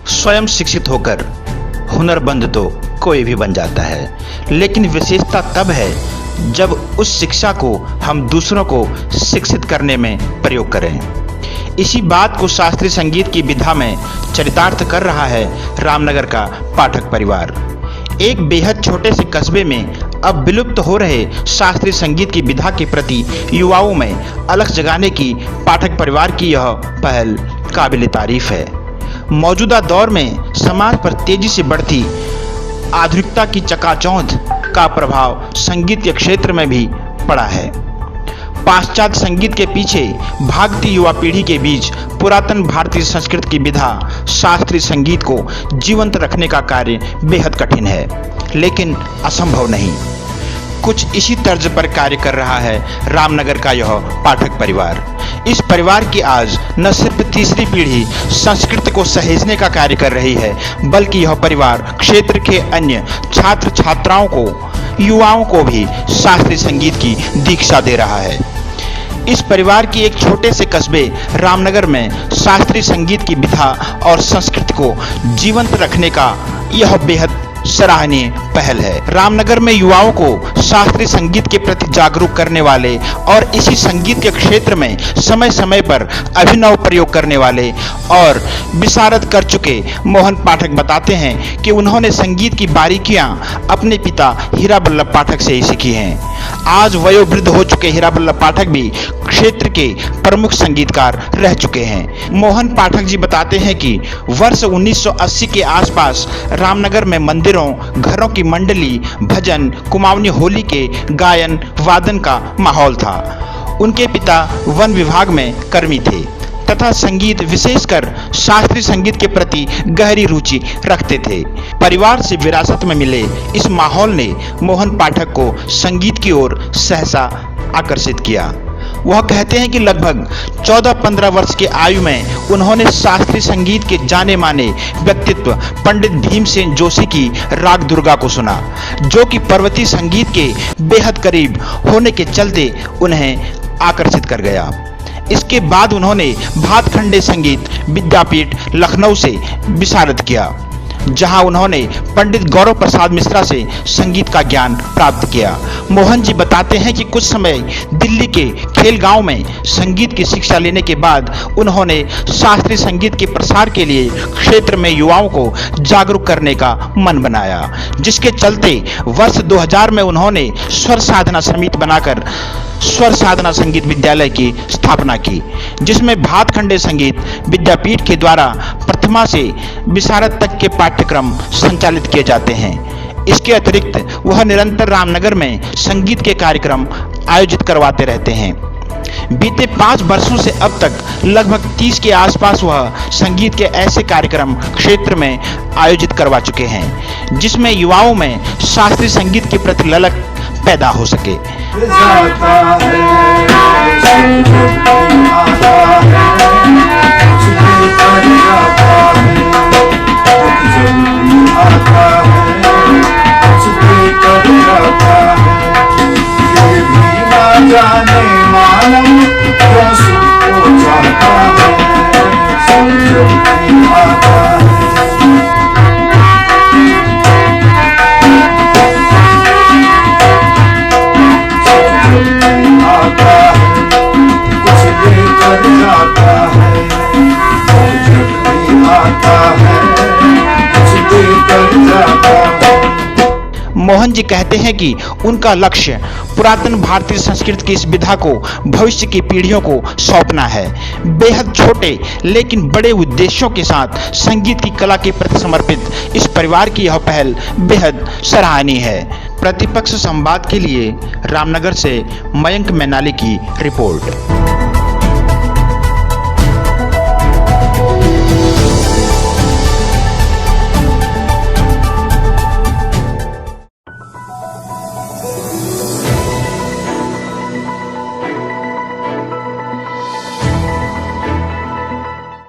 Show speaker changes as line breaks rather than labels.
स्वयं शिक्षित होकर हुनरमंद तो कोई भी बन जाता है, लेकिन विशेषता तब है जब उस शिक्षा को हम दूसरों को शिक्षित करने में प्रयोग करें। इसी बात को शास्त्रीय संगीत की विधा में चरितार्थ कर रहा है रामनगर का पाठक परिवार। एक बेहद छोटे से कस्बे में अब विलुप्त हो रहे शास्त्रीय संगीत की विधा के प्रति युवाओं में अलख जगाने की पाठक परिवार की यह पहल काबिल तारीफ है। मौजूदा दौर में समाज पर तेजी से बढ़ती आधुनिकता की चकाचौंध का प्रभाव संगीत के क्षेत्र में भी पड़ा है। पाश्चात्य संगीत के पीछे भागती युवा पीढ़ी के बीच पुरातन भारतीय संस्कृति की विधा शास्त्रीय संगीत को जीवंत रखने का कार्य बेहद कठिन है, लेकिन असंभव नहीं। कुछ इसी तर्ज पर कार्य कर रहा है रामनगर का यह पाठक परिवार। इस परिवार की आज न सिर्फ तीसरी पीढ़ी संस्कृति को सहेजने का कार्य कर रही है, बल्कि यह परिवार क्षेत्र के अन्य छात्र छात्राओं को, युवाओं को भी शास्त्रीय संगीत की दीक्षा दे रहा है। इस परिवार की एक छोटे से कस्बे रामनगर में शास्त्रीय संगीत की विधा और संस्कृति को जीवंत रखने का यह बेहद सराहनीय पहल है। रामनगर में युवाओं को शास्त्रीय संगीत के प्रति जागरूक करने वाले और इसी संगीत के क्षेत्र में समय समय पर अभिनव प्रयोग करने वाले और विशारद कर चुके मोहन पाठक बताते हैं कि उन्होंने संगीत की बारीकियां अपने पिता हीरा बल्लभ पाठक से ही सीखी हैं। आज वयोवृद्ध हो चुके हीरा बल्लभ पाठक भी क्षेत्र के प्रमुख संगीतकार रह चुके हैं। मोहन पाठक जी बताते हैं कि वर्ष 1980 के आसपास रामनगर में मंदिरों, घरों की मंडली, भजन, कुमाऊनी होली के गायन वादन का माहौल था। उनके पिता वन विभाग में कर्मी थे तथा संगीत, विशेषकर शास्त्रीय संगीत के प्रति गहरी रुचि रखते थे। परिवार से विरासत में मिले इस माहौल ने मोहन पाठक को संगीत की ओर सहसा आकर्षित किया। वह कहते हैं कि लगभग 14-15 वर्ष की आयु में उन्होंने शास्त्रीय संगीत के जाने माने व्यक्तित्व पंडित भीमसेन जोशी की राग दुर्गा को सुना, जो कि पर्वतीय संगीत के बेहद करीब होने के चलते उन्हें आकर्षित कर गया। इसके बाद उन्होंने भातखंडे संगीत विद्यापीठ लखनऊ से विशारद किया, जहां उन्होंने पंडित गौरव प्रसाद मिश्रा से संगीत का ज्ञान प्राप्त किया। मोहन जी बताते हैं कि कुछ समय दिल्ली के खेलगांव में संगीत की शिक्षा लेने के बाद उन्होंने शास्त्रीय संगीत के प्रसार के लिए क्षेत्र में युवाओं को जागरूक करने का मन बनाया, जिसके चलते वर्ष 2000 में उन्होंने स्वर साधना समिति बनाकर स्वर साधना संगीत विद्यालय की स्थापना की, जिसमें भातखंडे संगीत विद्यापीठ के द्वारा प्रथमा से विशारद तक के पाठ्यक्रम संचालित किए जाते हैं। इसके अतिरिक्त वह निरंतर रामनगर में संगीत के कार्यक्रम आयोजित करवाते रहते हैं। बीते 5 वर्षों से अब तक लगभग 30 के आसपास वह संगीत के ऐसे कार्यक्रम क्षेत्र में आयोजित करवा चुके हैं, जिसमें युवाओं में शास्त्रीय संगीत के प्रति ललक पैदा हो सके। मोहन जी कहते हैं कि उनका लक्ष्य पुरातन भारतीय संस्कृति की इस विधा को भविष्य की पीढ़ियों को सौंपना है। बेहद छोटे लेकिन बड़े उद्देश्यों के साथ संगीत की कला के प्रति समर्पित इस परिवार की यह पहल बेहद सराहनीय है। प्रतिपक्ष संवाद के लिए रामनगर से मयंक मैनाली की रिपोर्ट।